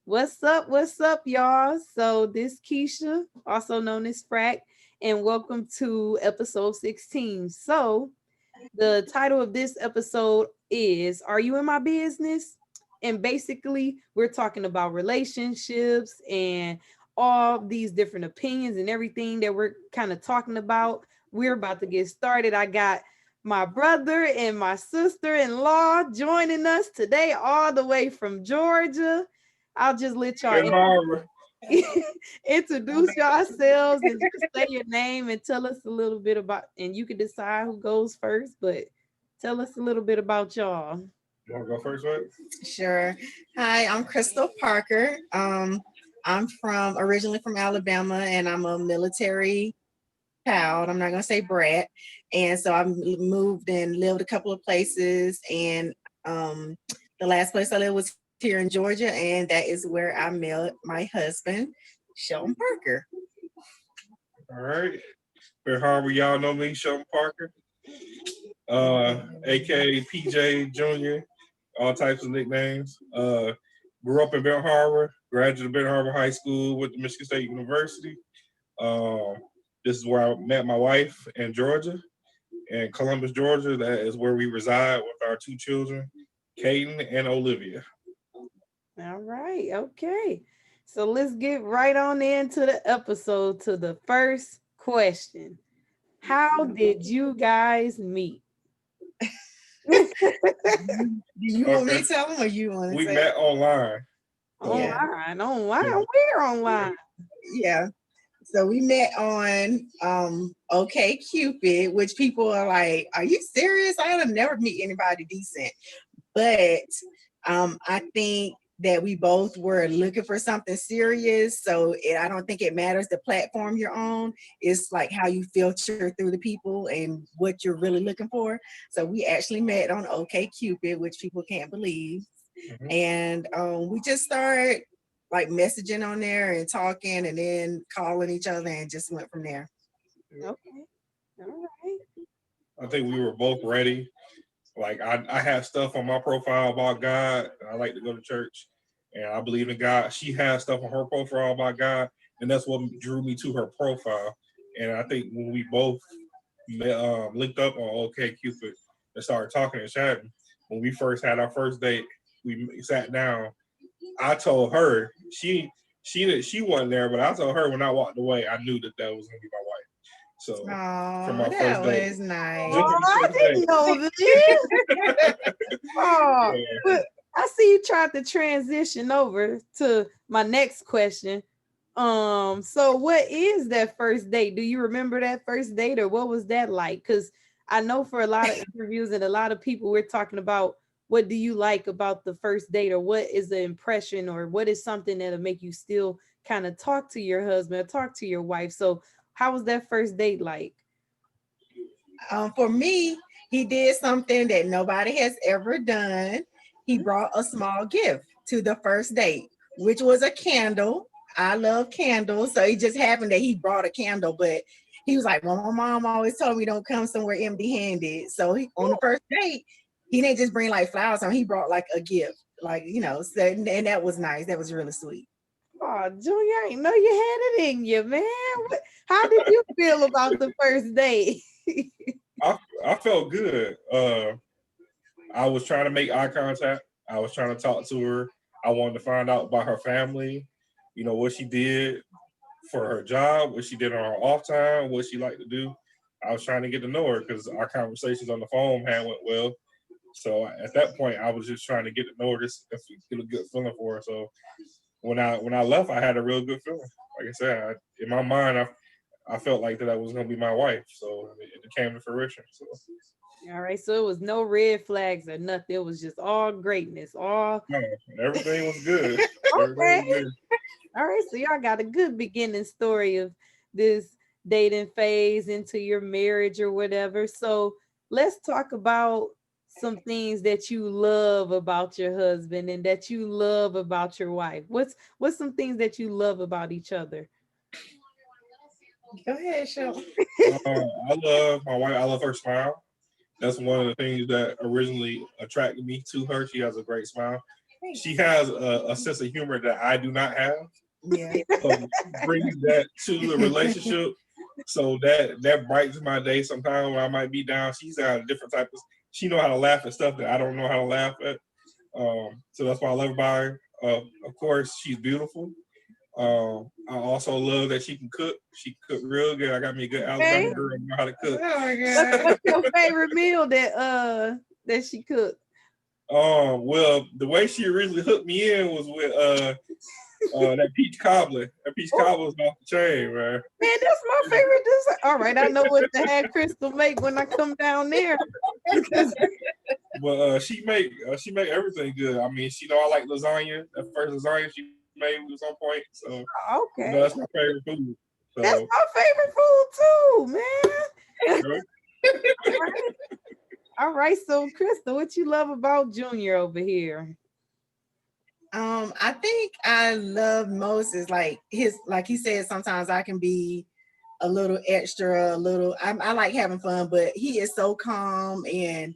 What's up, y'all? So this Keisha, also known as Frack, and welcome to episode 16. So the title of this episode is Are You in My Business? And basically, we're talking about relationships and all these different opinions and everything that we're kind of talking about. We're about to get started. I got my brother and my sister-in-law joining us today, all the way from Georgia. I'll just let y'all Good Harbor. introduce yourselves and just say your name and tell us a little bit about, and you can decide who goes first, but tell us a little bit about y'all. You want to go first, right? Sure. Hi, I'm Crystal Parker. I'm from originally from Alabama, and I'm a military child. I'm not gonna say brat, and so I moved and lived a couple of places. And the last place I lived was here in Georgia, and that is where I met my husband, Shelton Parker. All right. Good Harbor, y'all know me, Shelton Parker, aka PJ Jr., all types of nicknames. Grew up in Bell Harbor, graduated Bell Harbor High School, went to Michigan State University. Um, this is where I met my wife in Georgia, in Columbus, Georgia. That is where we reside with our two children, Caden and Olivia. All right, okay. So let's get right on into the episode to the first question. How did you guys meet? Do you want me Okay. to tell them, or you want to We say? met online. Yeah, Online, Yeah. where online? yeah. So we met on OK Cupid, which people are like, "Are you serious? I have never meet anybody decent." But I think that we both were looking for something serious. So I don't think it matters the platform you're on. It's like how you filter through the people and what you're really looking for. So we actually met on OK Cupid, which people can't believe. Mhm. And we just started like messaging on there and talking and then calling each other and just went from there. Okay, all right. I think we were both ready. Like I have stuff on my profile about God. I like to go to church, and I believe in God. She has stuff on her profile about God, and that's what drew me to her profile. And I think when we both linked up on OkCupid and started talking and chatting, when we first had our first date, we sat down. I told her she wasn't there, but I told her when I walked away, I knew that that was gonna be my wife. So from Oh, our first that date, was just nice. Oh, from the I first date. didn't know this. Oh, Yeah. but I see you tried to transition over to my next question. So what is that first date? Do you remember that first date or what was that like? Because I know for a lot of interviews and a lot of people we're talking about what do you like about the first date or what is the impression or what is something that'll make you still kind of talk to your husband or talk to your wife. So how was that first date like? For me, he did something that nobody has ever done. He brought a small gift to the first date, which was a candle. I love candles. So it just happened that he brought a candle, but he was like, "Well, my mom always told me don't come somewhere empty handed." So on the first date, he didn't just bring like flowers on, he brought like a gift. Like, so, and that was nice. That was really sweet. Oh, Junior, I ain't know you had it in you, man. How did you feel about the first date? I felt good. I was trying to make eye contact. I was trying to talk to her. I wanted to find out about her family, what she did for her job, what she did on her off time, what she liked to do. I was trying to get to know her because our conversations on the phone had went well. So at that point, I was just trying to get to know her, just to get a good feeling for her. So when I left, I had a real good feeling. Like I said, in my mind, I felt like that was going to be my wife. So it came to fruition. So All right, so it was no red flags or nothing. It was just all greatness. All no, everything was good. Everything okay. was good. All right, so y'all got a good beginning story of this dating phase into your marriage or whatever. So let's talk about some things that you love about your husband and that you love about your wife. What's some things that you love about each other? Go ahead, show. I love my wife. I love her smile. That's one of the things that originally attracted me to her. She has a great smile. She has a sense of humor that I do not have. Yeah. So brings that to the relationship. So that brightens my day. Sometimes when I might be down, she's got a different type of. She know how to laugh at stuff that I don't know how to laugh at. So that's why I love about her. Of course, she's beautiful. I also love that she can cook. She can cook real good. I got me a good Alabama girl who know how to cook. Oh my God. What's your favorite meal that she cooked? Well, the way she originally hooked me in was with that peach cobbler. That peach cobbler was off the chain, man. Man, that's my favorite dessert. All right, I know what to have Crystal make when I come down there. But she make everything good. I mean, she know I like lasagna. That first lasagna she made was on point. So Okay, that's my favorite food. So, that's my favorite food too, man. All right, so Crystal, what you love about Junior over here? I think I love most is like he said, sometimes I can be a little extra, I like having fun, but he is so calm, and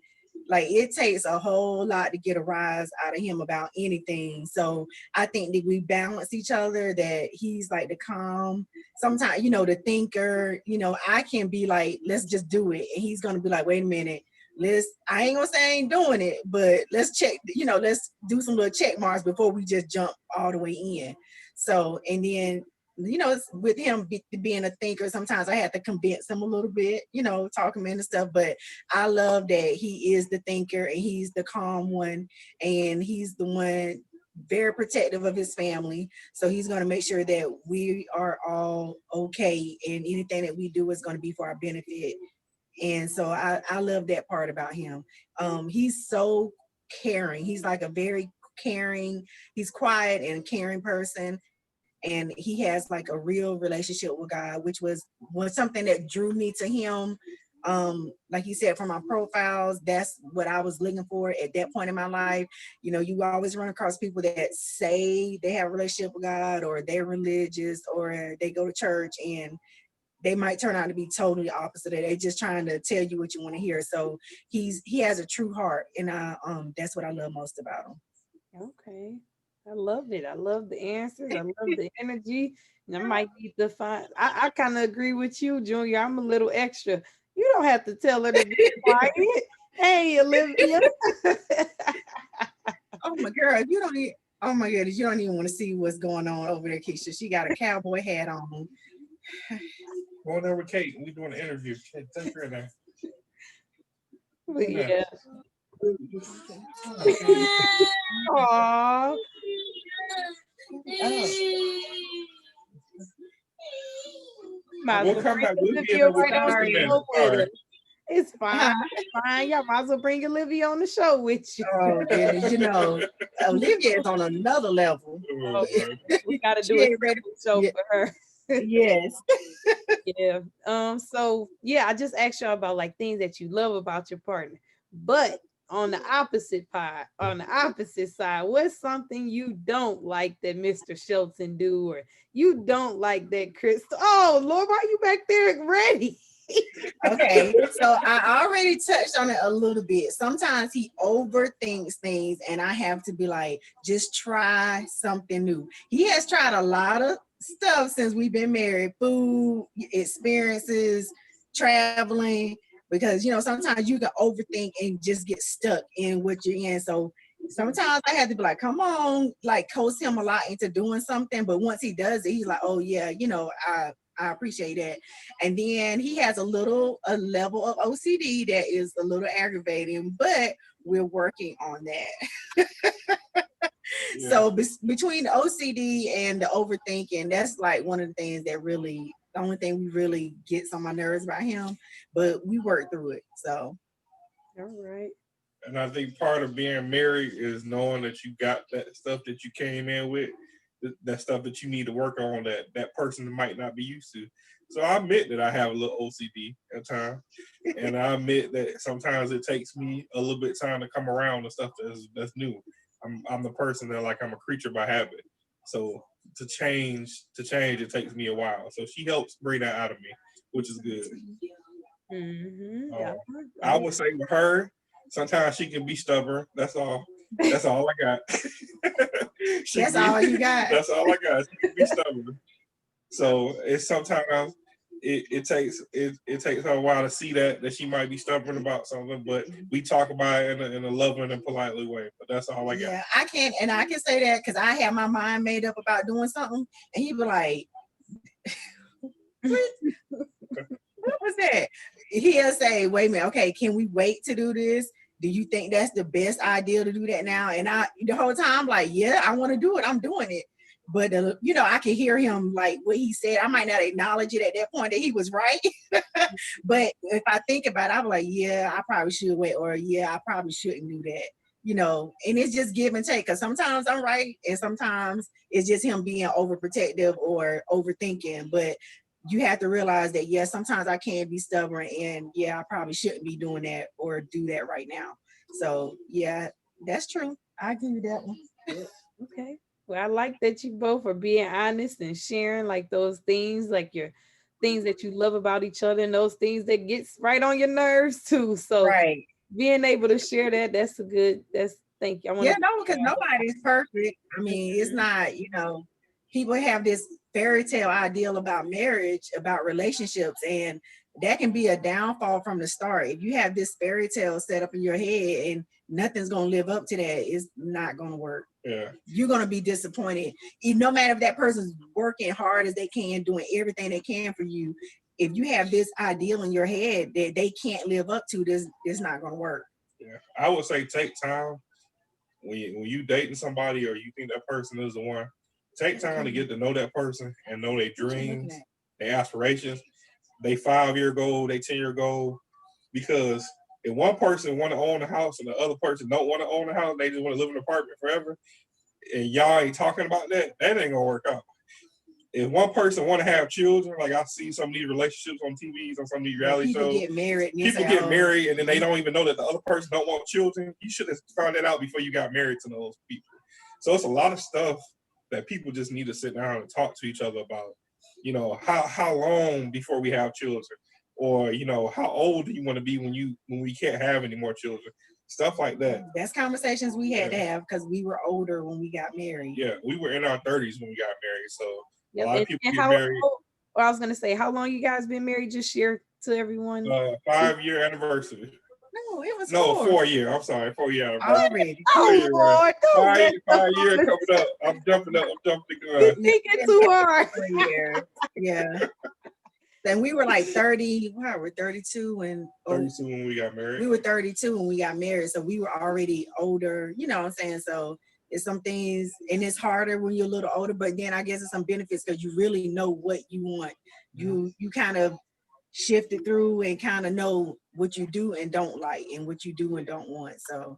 like it takes a whole lot to get a rise out of him about anything. So I think that we balance each other, that he's like the calm, sometimes, the thinker, I can be like, let's just do it. And he's going to be like, wait a minute. I ain't gonna say I ain't doing it, but let's check, let's do some little check marks before we just jump all the way in. So, and then, with him being a thinker, sometimes I have to convince him a little bit, talk him into stuff, but I love that he is the thinker and he's the calm one, and he's the one very protective of his family. So he's going to make sure that we are all okay, and anything that we do is going to be for our benefit. And so I love that part about him. He's so caring. He's like a very caring, he's quiet and caring person. And he has like a real relationship with God, which was something that drew me to him. Like you said, from my profiles, that's what I was looking for at that point in my life. You always run across people that say they have a relationship with God, or they're religious, or they go to church, and they might turn out to be totally opposite. They're just trying to tell you what you want to hear. So he has a true heart, and that's what I love most about him. Okay, I love it. I love the answers. I love the energy. And I might need to find. I kind of agree with you, Junior. I'm a little extra. You don't have to tell her to be quiet. Hey, Olivia. Oh my girl, you don't need. Oh my goodness, you don't even want to see what's going on over there, Keisha. She got a cowboy hat on. going there with Kate. We doing an interview. Kate, take her in there. But yeah. Aww. We'll come back. We'll be in Right on the show with us. It's fine. Uh-huh. It's fine. Y'all might as well bring Olivia on the show with you. Oh goodness, Olivia is on another level. Oh, We gotta do She a ain't ready. show Yeah. for her. Yes. Yeah. So yeah, I just asked y'all about like things that you love about your partner. But on the opposite side, what's something you don't like that Mr. Shelton do, or you don't like that Crystal? Oh Lord, why are you back there ready? Okay, so I already touched on it a little bit. Sometimes he overthinks things, and I have to be like, just try something new. He has tried a lot of stuff since we've been married: food, experiences, traveling, because sometimes you can overthink and just get stuck in what you're in. So sometimes I had to be like, come on, like coach him a lot into doing something. But once he does it, he's like, oh yeah, I appreciate that. And then he has a level of OCD that is a little aggravating, but we're working on that. Yeah. So between the OCD and the overthinking, that's like one of the things that really, the only thing we really gets on my nerves about him, but we work through it. So. All right. And I think part of being married is knowing that you got that stuff that you came in with, that stuff that you need to work on that person might not be used to. So I admit that I have a little OCD at times, and I admit that sometimes it takes me a little bit of time to come around to stuff that's new. I'm the person that I'm a creature by habit. So to change, it takes me a while. So she helps bring that out of me, which is good. Mm-hmm. I would say with her, sometimes she can be stubborn. That's all. That's all I got. That's all you got. That's all I got. She can be stubborn. So it's sometimes it takes her a while to see that she might be stubborn about something, but we talk about it in a loving and politely way. But that's all I got. Yeah, I can say that because I have my mind made up about doing something, and he'd be like, what was that? He'll say, wait a minute, okay, can we wait to do this? Do you think that's the best idea to do that now? And I, the whole time, like, yeah, I want to do it. I'm doing it. But, I can hear him, like, what he said. I might not acknowledge it at that point that he was right. But if I think about it, I'm like, yeah, I probably should wait. Or, yeah, I probably shouldn't do that. And it's just give and take. Because sometimes I'm right. And sometimes it's just him being overprotective or overthinking. But you have to realize that, yeah, sometimes I can be stubborn, and yeah, I probably shouldn't be doing that or do that right now. So yeah, that's true. I agree with that one. Okay. Well, I like that you both are being honest and sharing like those things, like your things that you love about each other and those things that gets right on your nerves too. So Right. being able to share that's thank you. Yeah, no, because nobody's perfect. I mean, it's not, people have this fairy tale ideal about marriage, about relationships, and that can be a downfall from the start. If you have this fairy tale set up in your head and nothing's going to live up to that, it's not going to work. Yeah. You're going to be disappointed. No matter if that person's working hard as they can, doing everything they can for you, if you have this ideal in your head that they can't live up to, this, it's not going to work. Yeah, I would say take time. When you dating somebody or you think that person is the one, take time to get to know that person and know their dreams, their aspirations, they 5-year goal, they 10-year goal. Because if one person want to own a house and the other person don't want to own a house, they just want to live in an apartment forever, and y'all ain't talking about that ain't gonna work out. If one person want to have children, like I see some of these relationships on TVs, on some of these reality shows, people get married and then they don't even know that the other person don't want children. You should have found that out before you got married to those people. So it's a lot of stuff that people just need to sit down and talk to each other about. How long before we have children, or how old do you want to be when we can't have any more children? Stuff like that. That's conversations we had to have because we were older when we got married. Yeah, we were in our 30s when we got married, so. Yep. A lot of people get married. I was gonna say, how long you guys been married? Just share to everyone. 5-year anniversary. No, it was 4 year. I'm sorry, 4 year anniversary. Oh Lord, 5 year coming up. I'm jumping the gun. You're thinking too hard. Yeah. Then we were like 30. Wow, we're 32 when 32 when we got married. We were 32 when we got married, so we were already older. You know what I'm saying? So. It's some things, and it's harder when you're a little older, but then I guess it's some benefits because you really know what you want. You kind of shift it through and kind of know what you do and don't like and what you do and don't want. So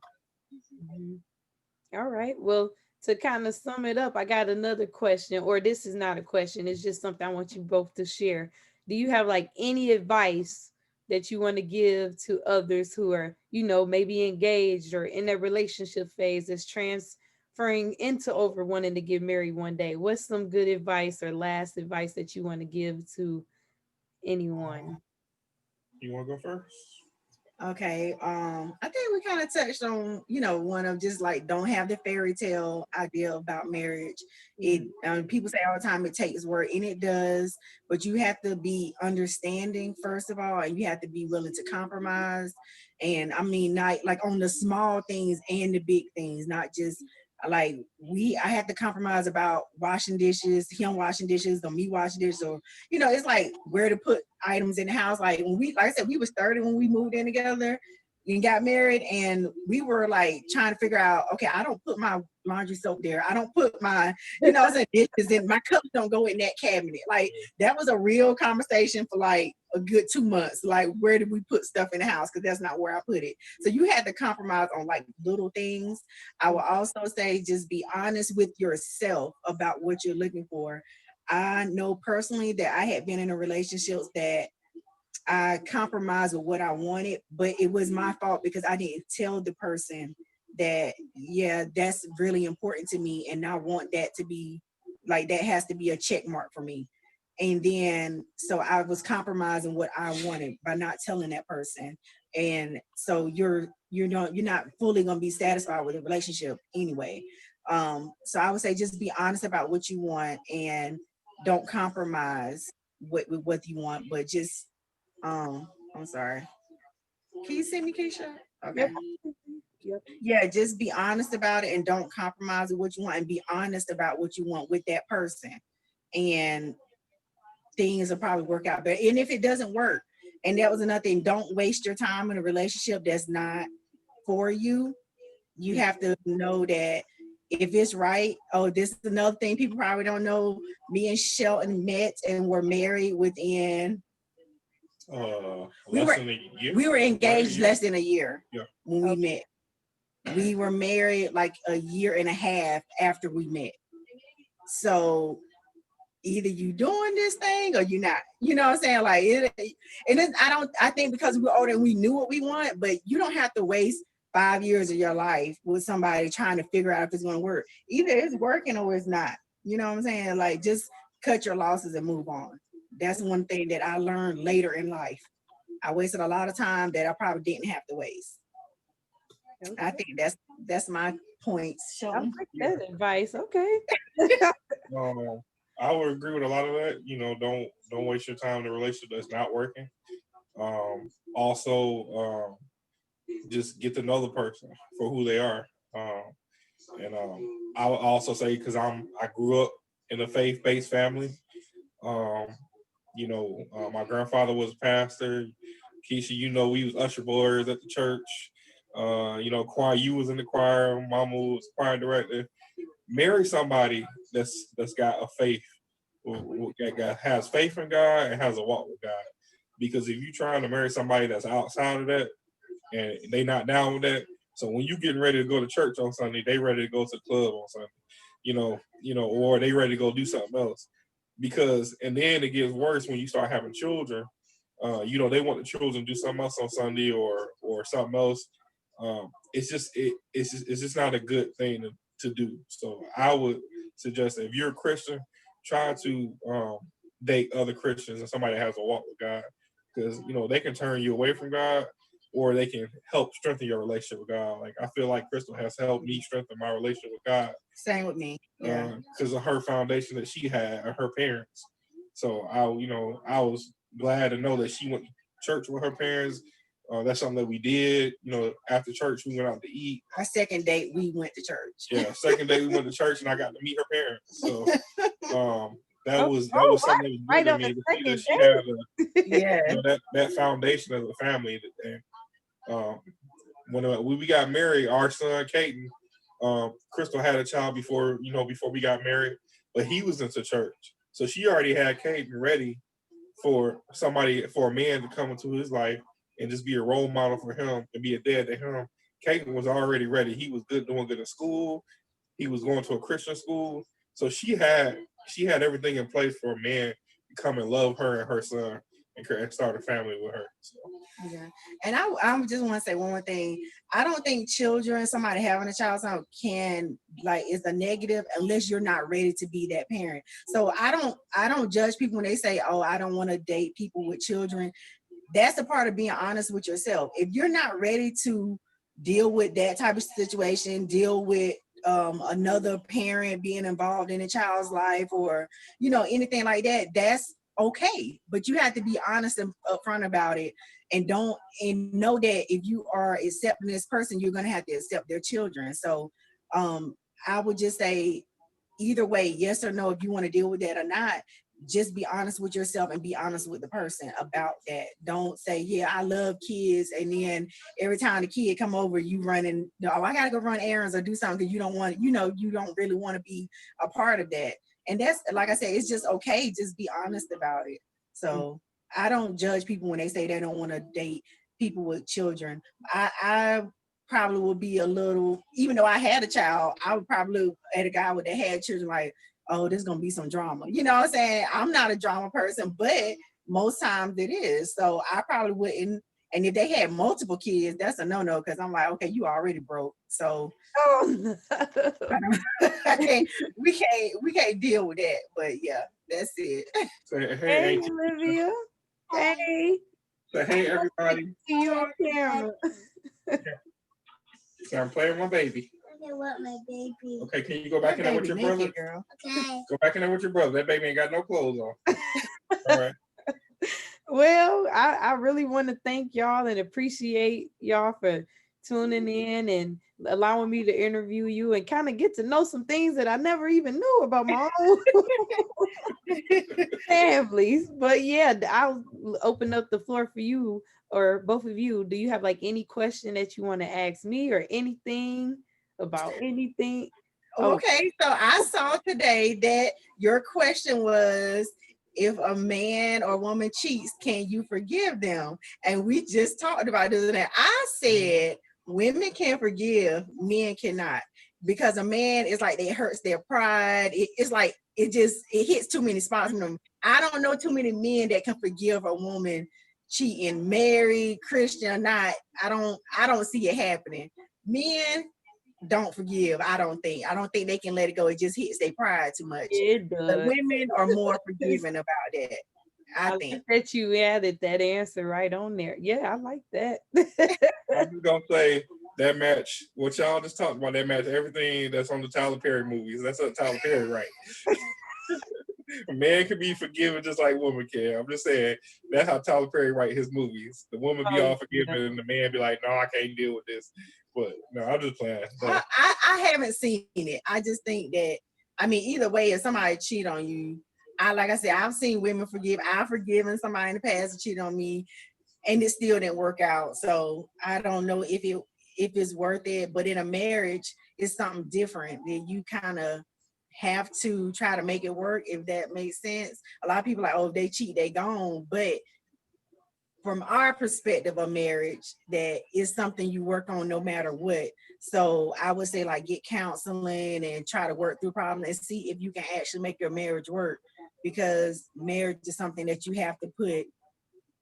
all right, well, to kind of sum it up, I got another question, or this is not a question, it's just something I want you both to share. Do you have like any advice that you want to give to others who are, maybe engaged or in their relationship phase that's transferring into over wanting to get married one day? What's some good advice or last advice that you want to give to anyone? You want to go first? Okay. I think we kind of touched on, one of just like don't have the fairy tale idea about marriage. People say all the time it takes work, and it does, but you have to be understanding first of all, and you have to be willing to compromise. And I mean, not like on the small things and the big things, not just like I had to compromise about washing dishes, him washing dishes, or me washing dishes, or it's like where to put items in the house. Like like I said, we was 30 when we moved in together and got married, and we were like trying to figure out, okay, I don't put my laundry soap there. I don't put my, dishes in, my cups don't go in that cabinet. Like that was a real conversation for like a good 2 months. Like, where did we put stuff in the house? Because that's not where I put it. So you had to compromise on like little things. I will also say just be honest with yourself about what you're looking for. I know personally that I had been in a relationship that I compromised with what I wanted, but it was my fault because I didn't tell the person that, yeah, that's really important to me, and I want that to be like, that has to be a check mark for me. And then, so I was compromising what I wanted by not telling that person. and so you're not fully going to be satisfied with the relationship anyway. So I would say just be honest about what you want and don't compromise with what you want, but just I'm sorry, can you see me, Keisha? Okay. Yep. Yeah, just be honest about it and don't compromise with what you want, and be honest about what you want with that person, and things will probably work out better. And if it doesn't work, and that was another thing, don't waste your time in a relationship that's not for you. You have to know that if it's right. Oh, this is another thing people probably don't know. Me and Shelton met and were married within Less than a year. we were engaged less than a year Yeah. when we met. We were married like a year and a half after we met. So either you doing this thing or you're not. You know what I'm saying? Like I think because we're older and we knew what we want, but you don't have to waste 5 years of your life with somebody trying to figure out if it's gonna work. Either it's working or it's not. You know what I'm saying? Like, just cut your losses and move on. That's one thing that I learned later in life. I wasted a lot of time that I probably didn't have to waste. Okay. I think that's my points. I Shelton. like that advice. Okay. I would agree with a lot of that. You know, don't waste your time in a relationship that's not working. Also, just get to know the person for who they are. And I would also say, because I grew up in a faith-based family. You know, my grandfather was a pastor. Keisha, you know, we was usher boys at the church. You know, choir, you was in the choir. Mama was choir director. Marry somebody that's got a faith, that has faith in God and has a walk with God. Because if you're trying to marry somebody that's outside of that and they not down with that, so when you getting ready to go to church on Sunday, they ready to go to the club on Sunday, you know, or they ready to go do something else. Because, and then it gets worse when you start having children. You know, they want the children to do something else on Sunday or something else. It's just not a good thing to do. So I would suggest that if you're a Christian, try to date other Christians and somebody that has a walk with God, because you know they can turn you away from God, or they can help strengthen your relationship with God. Like, I feel like Crystal has helped me strengthen my relationship with God. Same with me. Yeah. Because of her foundation that she had and her parents. So I was glad to know that she went to church with her parents. That's something that we did. You know, after church we went out to eat. Our second date we went to church. Yeah, second day we went to church and I got to meet her parents. So that was something that was good to me, to see that she had you know, that foundation of the family. And when we got married, our son Caden, Crystal had a child before we got married, but he was into church, so she already had Caden ready for a man to come into his life and just be a role model for him and be a dad to him. Caden was already ready. He was doing good in school. He was going to a Christian school, so she had everything in place for a man to come and love her and her son and start a family with her. So. Yeah, and I just want to say one more thing. I don't think somebody having a child, can is a negative unless you're not ready to be that parent. So I don't judge people when they say, "Oh, I don't want to date people with children." That's a part of being honest with yourself. If you're not ready to deal with that type of situation, deal with another parent being involved in a child's life, or anything like that, that's okay. But you have to be honest and upfront about it, and know that if you are accepting this person, you're going to have to accept their children. So I would just say, either way, yes or no, if you want to deal with that or not, just be honest with yourself and be honest with the person about that. Don't say, yeah, I love kids, and then every time the kid come over, you running, oh, I gotta go run errands or do something because you don't want, you don't really want to be a part of that. And that's, like I said, it's just okay. Just be honest about it. So I don't judge people when they say they don't want to date people with children. I probably would be a little, even though I had a child, I would probably look at a guy with that had children like, oh, there's gonna be some drama. You know what I'm saying? I'm not a drama person, but most times it is. So I probably wouldn't. And if they had multiple kids, that's a no-no, because I'm like, okay, you already broke. So we can't deal with that. But yeah, that's it. Hey, Olivia. Hey. Say, hey, everybody. See you on camera. So I'm playing with my baby. I want my baby. Okay, can you go back in there with your brother? Girl. Okay. Go back in there with your brother. That baby ain't got no clothes on. All right. Well, I really want to thank y'all and appreciate y'all for tuning in and allowing me to interview you and kind of get to know some things that I never even knew about my own families. But yeah, I'll open up the floor for you or both of you. Do you have like any question that you want to ask me or anything about anything? Oh, Okay, so I saw today that your question was, if a man or woman cheats, can you forgive them? And we just talked about this. And I said women can forgive, men cannot. Because a man is like, it hurts their pride. It's like it hits too many spots in them. I don't know too many men that can forgive a woman cheating, married, Christian or not. I don't see it happening. Men don't forgive. I don't think they can let it go. It just hits their pride too much. it But does. women are more forgiving about that. I think. Like that you added that answer right on there. Yeah, I like that. I'm just gonna say that match. What y'all just talked about, that match everything that's on the Tyler Perry movies. That's what Tyler Perry right. A man can be forgiven just like woman can. I'm just saying that's how Tyler Perry write his movies. The woman be all forgiving, and the man be like, "No, I can't deal with this." But no, I'm just playing. I haven't seen it. I just think that, I mean, either way, if somebody cheat on you, like I said, I've seen women forgive. I've forgiven somebody in the past to cheat on me, and it still didn't work out. So I don't know if it's worth it. But in a marriage, it's something different. That you kind of have to try to make it work, if that makes sense. A lot of people are like, oh, if they cheat, they gone. But from our perspective of marriage, that is something you work on no matter what. So I would say, like, get counseling and try to work through problems and see if you can actually make your marriage work, because marriage is something that you have to put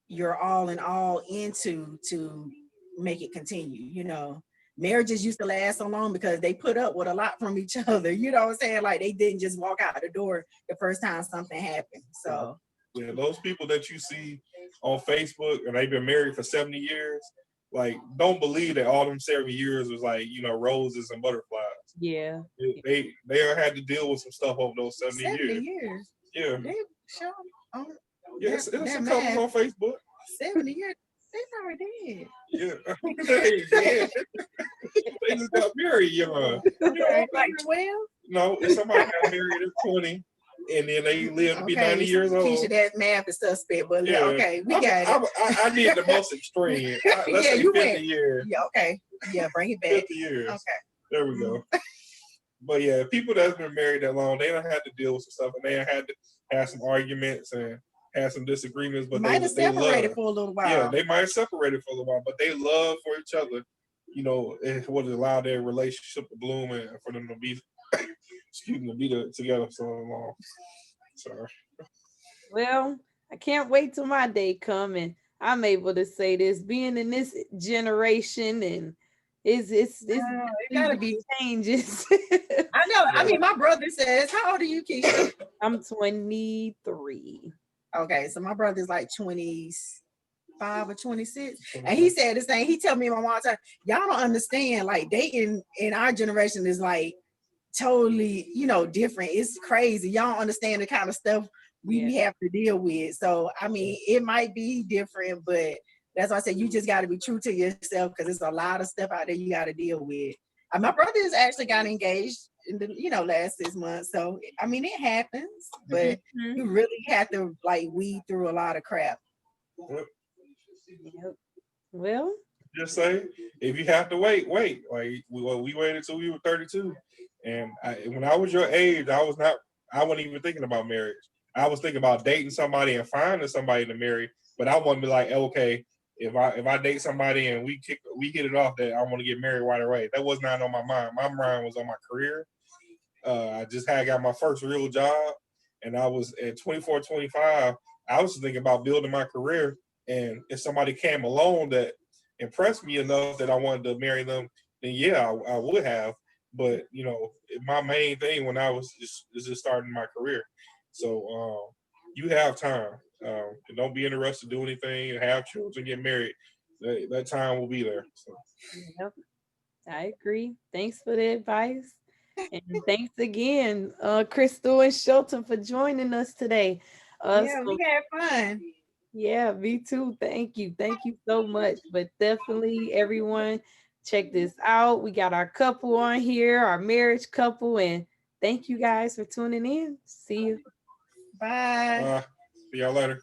your all in all into to make it continue. Marriages used to last so long because they put up with a lot from each other. You know what I'm saying? Like, they didn't just walk out the door the first time something happened. So yeah, those people that you see on Facebook and they've been married for 70 years, like, don't believe that all them 70 years was like, roses and butterflies. Yeah. They had to deal with some stuff over those 70 years. Yeah. They show Yes, there's some couples on Facebook. 70 years. They probably did. Yeah. They just got married young. Like 12? No, if somebody got married at 20 and then they lived to be 90 years old. Keisha, that math is suspect, but yeah. Okay, we got it. I did the most extreme. Let's say 50 years. Yeah, okay. Yeah, bring it back. 50 years. Okay. There we go. But yeah, people that's been married that long, they don't have to deal with some stuff, and they had to have some arguments and have some disagreements. But might have separated for a little while. Yeah, they might have separated for a little while, but they love for each other. It would allow their relationship to bloom and for them to be, together so long. Sorry. Well, I can't wait till my day come and I'm able to say this. Being in this generation and it's gotta be changes. I know. I mean, my brother says, how old are you, Keisha? I'm 23. Okay, so my brother's like 25 or 26. And he said the same. He tell me my mom, y'all don't understand, like, dating in our generation is like totally, different. It's crazy. Y'all don't understand the kind of stuff we have to deal with. So I mean, it might be different, but that's why I said you just got to be true to yourself, because there's a lot of stuff out there you got to deal with. My brother has actually got engaged in the last 6 months. So I mean, it happens, but you really have to like weed through a lot of crap. Yep. Well, just say, if you have to wait. Like, we waited till we were 32, and when I was your age, I wasn't even thinking about marriage. I was thinking about dating somebody and finding somebody to marry, but I want to be like, okay, if I date somebody and we hit it off, that I want to get married right away. That was not on my mind. My mind was on my career. I just had got my first real job, and I was at 24, 25. I was thinking about building my career, and if somebody came along that impressed me enough that I wanted to marry them, then yeah, I would have. But my main thing when I was just starting my career. So you have time. And don't be in a rush to do anything. Have children, get married. That time will be there. So. Yep, I agree. Thanks for the advice. And thanks again, Crystal and Shelton, for joining us today. Yeah, So we had fun. yeah, me too. Thank you. Thank you so much. But definitely, everyone, check this out. We got our couple on here, our marriage couple. And thank you guys for tuning in. See you. Bye. See y'all later.